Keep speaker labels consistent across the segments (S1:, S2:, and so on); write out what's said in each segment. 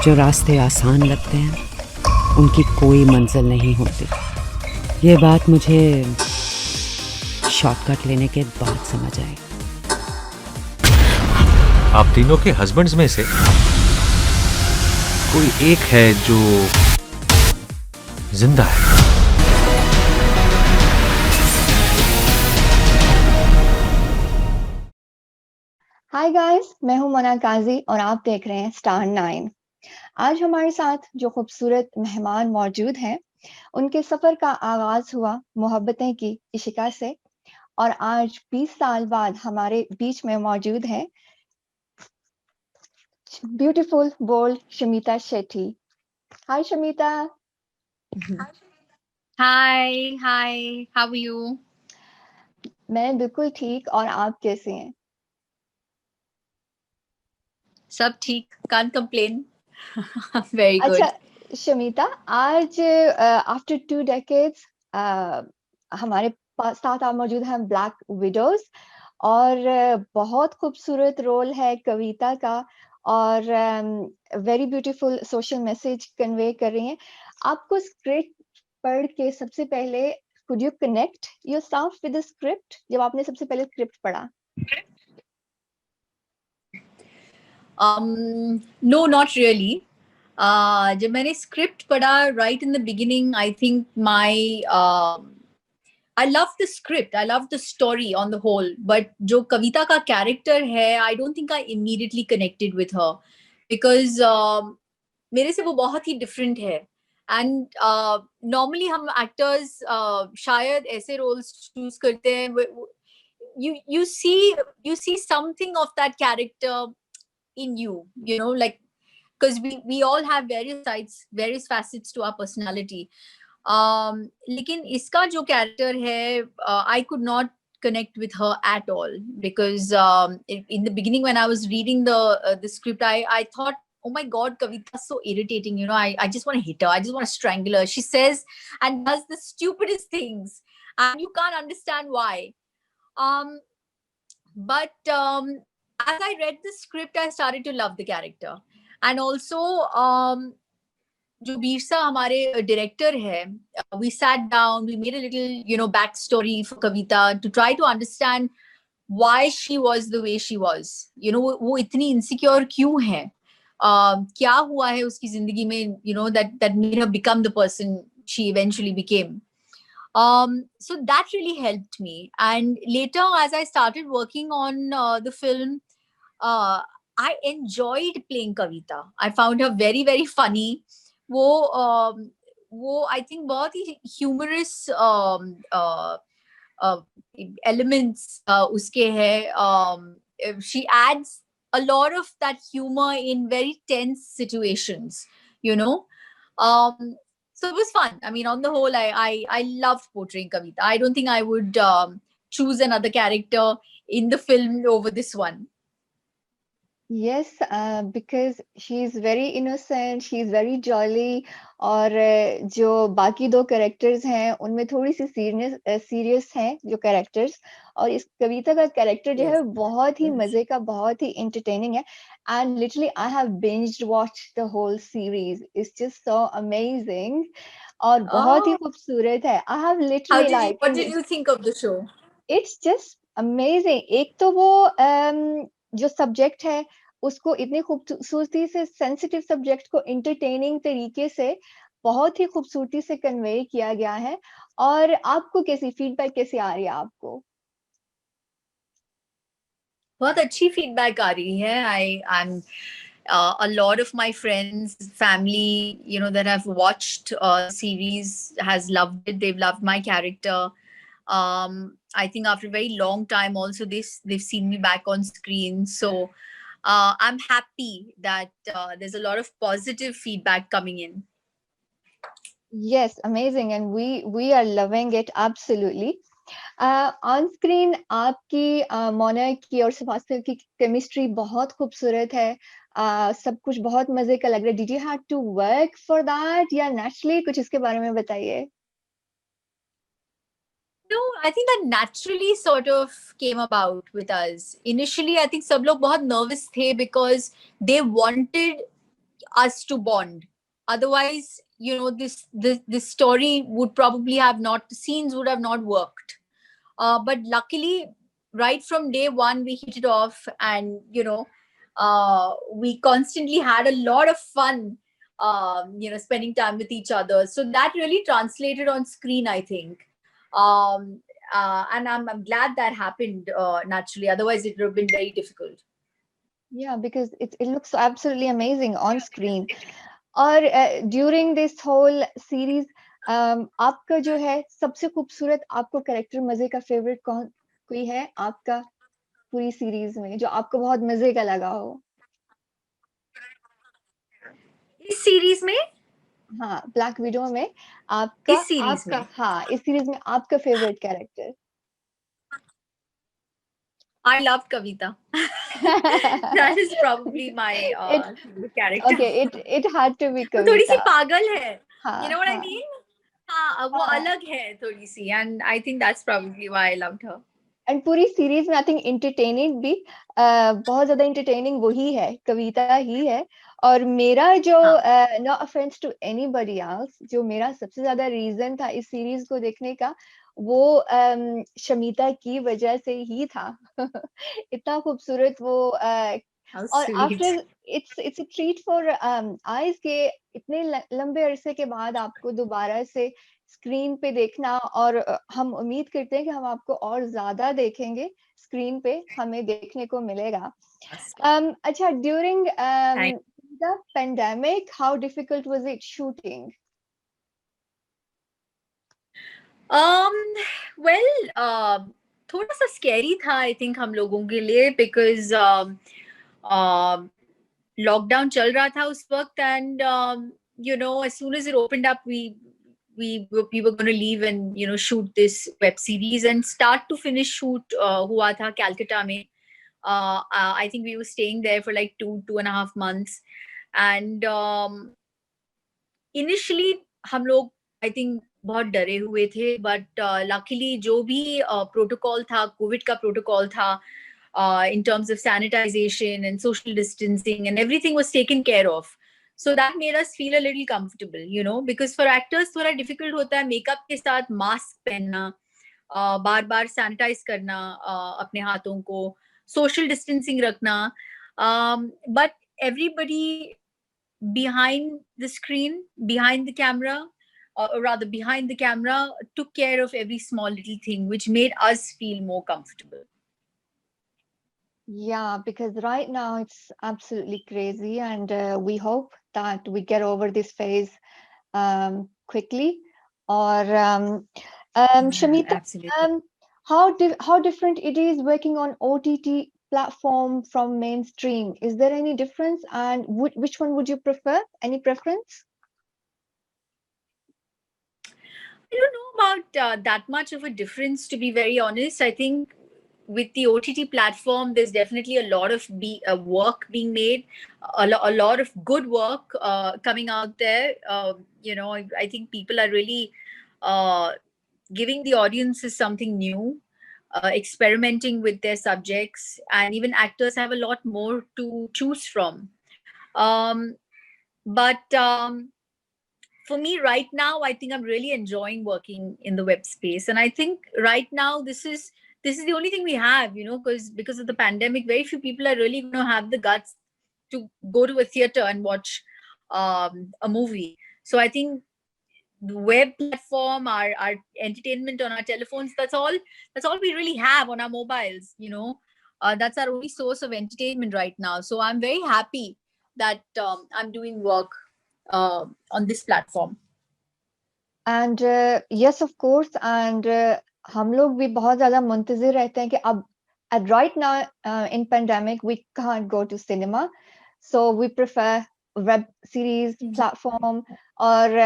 S1: जो रास्ते आसान लगते हैं उनकी कोई मंजिल नहीं होती। ये बात मुझे शॉर्टकट लेने के बाद समझ आई।
S2: आप तीनों के हस्बैंड्स में से कोई एक है जो जिंदा है।
S3: हाय गाइस, मैं हूं मोना काजी और आप देख रहे हैं स्टार 9। आज हमारे साथ जो खूबसूरत मेहमान मौजूद हैं, उनके सफ़र का आगाज़ हुआ मोहब्बतें की इशिका से और आज 20 साल बाद हमारे बीच में मौजूद हैं beautiful, bold Shamita Shetty. Hi Shamita.
S4: Hi, hi, how are you?
S3: मैं बिल्कुल ठीक और आप कैसे हैं?
S4: सब ठीक, can't complain. Very
S3: अच्छा
S4: good.
S3: शमीता, आज आफ्टर 2 डेकेड्स हमारे साथ आप मौजूद हैं ब्लैक विडोज और बहुत खूबसूरत रोल है कविता का और very beautiful social message convey कर रही हैं। आपको स्क्रिप्ट पढ़ के सबसे पहले could you connect yourself with the script जब आपने सबसे पहले स्क्रिप्ट पढ़ा?
S4: No, not really. जब मैंने स्क्रिप्ट पढ़ा right in the beginning, I think I love the script, I love the story on the whole, but जो कविता का character है, I don't think I immediately connected with her because मेरे से वो बहुत ही different है and normally हम actors शायद ऐसे roles choose करते हैं you see something of that character in you know, like because we all have various sides, various facets to our personality. लेकिन इसका जो character है, I could not connect with her at all because in the beginning when I was reading the script, I thought, oh my god, Kavita is so irritating, you know, I just want to hit her, I just want to strangle her. She says and does the stupidest things and you can't understand why. But as I read the script, I started to love the character. And also, जो बीरसा हमारे director है, we sat down, we made a little, you know, backstory for Kavita to try to understand why she was the way she was. You know, वो इतनी insecure क्यों है? क्या हुआ है उसकी जिंदगी में, you know, that made her become the person she eventually became. So that really helped me. And later, as I started working on the film, uh, I enjoyed playing Kavita. I found her very, very funny. वो I think बहुत ही humorous uh, elements उसके है. She adds a lot of that humor in very tense situations, you know. Um, so it was fun. I mean, on the whole, I loved portraying Kavita. I don't think I would choose another character in the film over this one.
S3: Yes, because she is very innocent, she is very jolly और जो बाकी 2 characters हैं उनमें थोड़ी-सी serious हैं जो characters और इस कविता का कैरेक्टर जो है
S4: Yes.
S3: बहुत ही मज़े का, बहुत ही एंटरटेनिंग है and literally I have binged watched the whole series. It's just so amazing और बहुत ही
S4: Oh,
S3: खूबसूरत है। I have
S4: how
S3: literally
S4: did you?
S3: Like
S4: What did you think of the show?
S3: It's just amazing. एक तो वो जो subject है उसको इतनी खूबसूरती से सेंसिटिव सब्जेक्ट को एंटरटेनिंग तरीके से बहुत ही खूबसूरती से कन्वे किया गया है। और आपको कैसी फीडबैक कैसी आ रही है आपको?
S4: बहुत अच्छी फीडबैक आ रही है. I'm a lot of my friends, family, you know, that have watched series has loved it. They've loved my character. I think after a very long time, also they've seen me back on screen. So I'm happy that there's a lot of positive feedback coming in.
S3: Yes, amazing and we are loving it absolutely. On screen आपकी मोना की और सफास्तर की chemistry बहुत खूबसूरत है। सब कुछ बहुत मजे का लग रहा है। Did you have to work for that या नेचुरली? कुछ इसके बारे में बताइए।
S4: No, I think that naturally sort of came about with us. Initially, I think सब लोग बहुत nervous थे because they wanted us to bond. Otherwise, you know, this story would probably have not, the scenes would have not worked. But luckily, right from day one, we hit it off, and you know, we constantly had a lot of fun. You know, spending time with each other. So that really translated on screen, I think. Um, and I'm glad that happened naturally. Otherwise, it would have been very difficult.
S3: Yeah, because it looks absolutely amazing on screen. और during this whole series आपका जो है सबसे खूबसूरत आपको character मजे का favourite कौन कोई है आपका पूरी सीरीज में जो आपको बहुत मजे का लगा हो?
S4: इस सीरीज में?
S3: हाँ, ब्लैक विडो में आपका
S4: इस सीरीज
S3: आपका
S4: में?
S3: हाँ, इस सीरीज में आपका favourite character?
S4: I loved Kavita. That is probably my character.
S3: Okay, it had to be
S4: वो थोड़ी सी
S3: Kavita.
S4: पागल है.
S3: हाँ,
S4: You know what I
S3: हाँ,
S4: mean? हाँ, वो
S3: हाँ.
S4: अलग है थोड़ी सी, and I think that's probably why I loved her.
S3: And पूरी सीरीज में आई थिंक इंटरटेनिंग भी बहुत ज्यादा इंटरटेनिंग वही है, कविता ही है. और मेरा जो no offence to anybody else, जो मेरा सबसे ज्यादा रीजन था इस सीरीज को देखने का, वो शमिता की वजह से ही था. इतना खूबसूरत वो और after it's a treat for eyes के इतने लंबे अरसे के बाद आपको दोबारा से स्क्रीन पे देखना. और हम उम्मीद करते हैं कि हम आपको और ज्यादा देखेंगे स्क्रीन पे, हमें देखने को मिलेगा. अच्छा, during the pandemic how difficult was it shooting?
S4: Well, थोड़ा सा स्कैरी था आई थिंक हम लोगों के लिए, बिकॉज लॉकडाउन चल रहा था उस वक्त, and you know, as soon as it opened up, we were going to leave and, you know, shoot this web series, and start to finish shoot हुआ था Calcutta में. I think we were staying there for like 2.5 months, and initially हम लोग I think बहुत डरे हुए थे, but luckily जो भी प्रोटोकॉल था, कोविड का प्रोटोकॉल था, in terms of sanitization and social distancing and everything was taken care of. So that made us feel a little comfortable, you know, because for actors थोड़ा difficult होता है makeup के साथ mask पहनना, बार बार sanitise करना अपने हाथों को, सोशल डिस्टेंसिंग रखना, but everybody behind the screen, behind the camera, or rather behind the camera, took care of every small little thing, which made us feel more comfortable.
S3: Yeah, because right now it's absolutely crazy, and we hope that we get over this phase quickly. Or Shamita,
S4: Absolutely.
S3: how different it is working on OTT platform from mainstream? Is there any difference, and which one would you prefer? Any preference?
S4: I don't know about that much of a difference, to be very honest. I think with the OTT platform, there's definitely a lot of work being made, a lot of good work coming out there. You know, I think people are really giving the audiences something new, experimenting with their subjects, and even actors have a lot more to choose from. But for me right now, I think I'm really enjoying working in the web space, and I think right now this is the only thing we have, you know, because of the pandemic, very few people are really going to have the guts to go to a theater and watch a movie. So I think the web platform, our entertainment on our telephones, that's all we really have on our mobiles, you know. That's our only source of entertainment right now. So I'm very happy that I'm doing work on this platform.
S3: And yes, of course, and हम लोग भी बहुत ज्यादा मुंतजिर रहते हैं कि अब right now in pandemic we can't go to cinema, so we prefer web series platform. और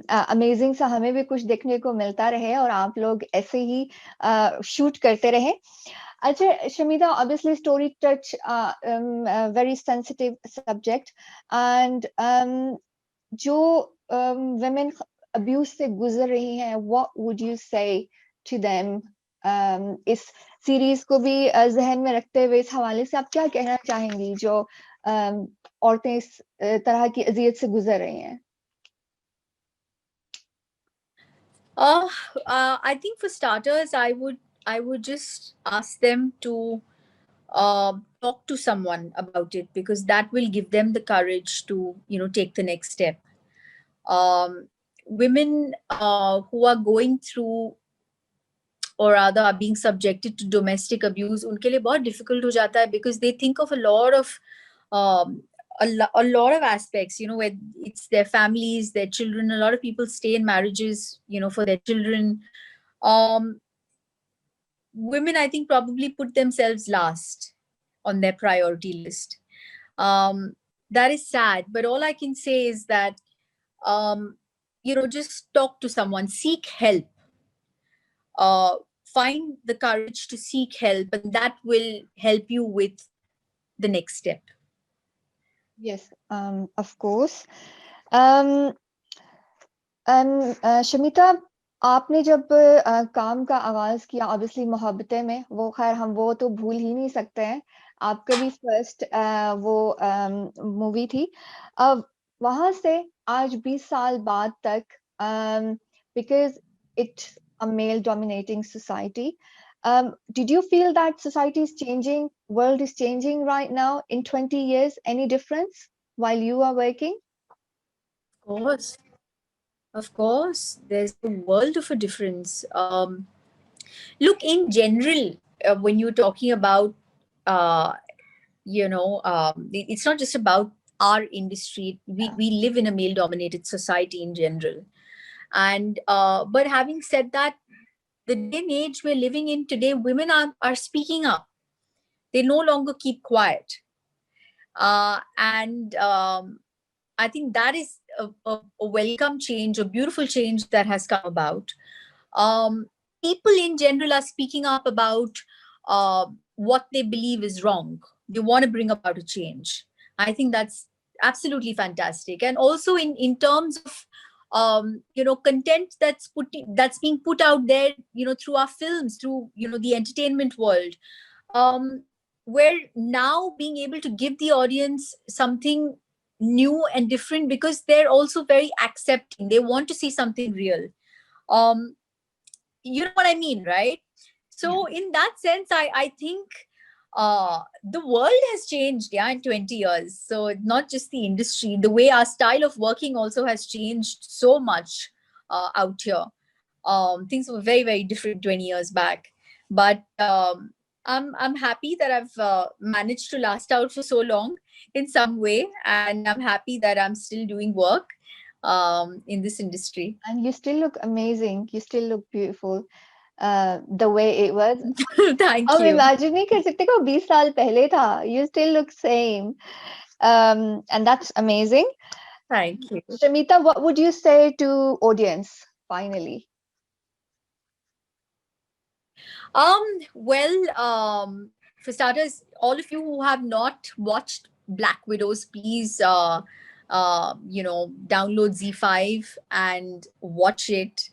S3: अमेजिंग सा हमें भी कुछ देखने को मिलता रहे और आप लोग ऐसे ही शूट करते रहे. अच्छा Shamita, obviously story touch very sensitive subject, and जो women abuse से गुजर रही हैं, what would you say to them इस सीरीज को भी जहन में रखते हुए इस हवाले से आप क्या कहना चाहेंगी जो औरतें इस तरह की अजियत से गुजर रही हैं?
S4: I think for starters, I would just ask them to talk to someone about it, because that will give them the courage to, you know, take the next step. Women who are going through, or rather are being subjected to domestic abuse, उनके लिए बहुत difficult हो जाता है, because they think of a lot of um, a lot of aspects, you know, where it's their families, their children. A lot of people stay in marriages, you know, for their children. Women, I think, probably put themselves last on their priority list. That is sad, but all I can say is that, you know, just talk to someone, seek help. Find the courage to seek help, and that will help you with the next step.
S3: Yes, of course. Shamita, आपने जब काम का आगाज किया obviously Mohabbatein में, वो खैर हम वो तो भूल ही नहीं सकते हैं, आपका भी फर्स्ट वो मूवी थी। अब वहां से आज 20 साल बाद तक, because it's a male dominating society, did you feel that society is changing, world is changing right now in 20 years? Any difference while you are working?
S4: Of course, there's a world of a difference. Look, in general, when you're talking about, you know, it's not just about our industry. We live in a male-dominated society in general, and but having said that, the day and age we're living in today, women are speaking up. They no longer keep quiet, and I think that is a welcome change, a beautiful change that has come about. People in general are speaking up about what they believe is wrong. They want to bring about a change. I think that's absolutely fantastic. And also in terms of you know, content that's being put out there, you know, through our films, through, you know, the entertainment world, we're now being able to give the audience something new and different, because they're also very accepting. They want to see something real. You know what I mean, right? So in that sense, I think the world has changed, yeah, in 20 years. So not just the industry, the way our style of working also has changed so much out here. Things were very, very different 20 years back. But I'm happy that I've managed to last out for so long in some way, and I'm happy that I'm still doing work in this industry.
S3: And you still look amazing. You still look beautiful. The way it was.
S4: Thank
S3: हम
S4: you.
S3: imagine नहीं कर सकते कि 20 साल पहले था. You still look same. And that's amazing.
S4: Thank you.
S3: Shamita, what would you say to audience finally?
S4: Well, for starters, all of you who have not watched Black Widows, please, you know, download Z5 and watch it.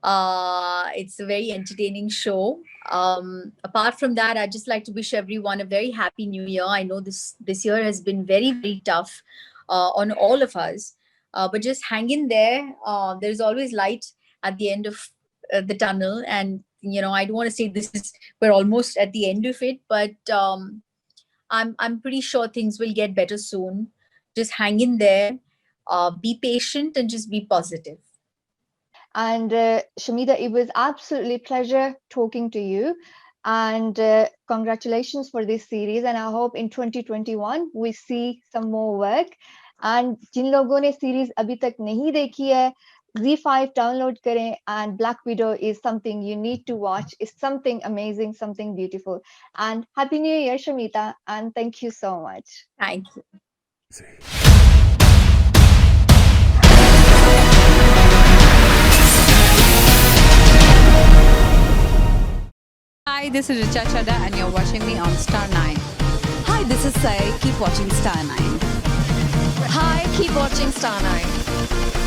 S4: It's a very entertaining show. Apart from that, I'd just like to wish everyone a very happy new year. I know this year has been very, very tough on all of us, but just hang in there. There's always light at the end of the tunnel, and you know, I don't want to say we're almost at the end of it, but I'm pretty sure things will get better soon. Just hang in there, be patient, and just be positive.
S3: And Shamita, it was absolutely pleasure talking to you, and congratulations for this series, and I hope in 2021 we see some more work. And जिन लोगों ने series अभी तक नहीं देखी है, Z5 download करें, and Black Widow is something you need to watch. It's something amazing, something beautiful. And Happy New Year, Shamita, and thank you so much.
S4: Thank you.
S5: Hi, this is Richa Chadha and you're watching me on Star 9.
S6: Hi, this is Sai. Keep watching Star 9.
S7: Hi, keep watching Star 9.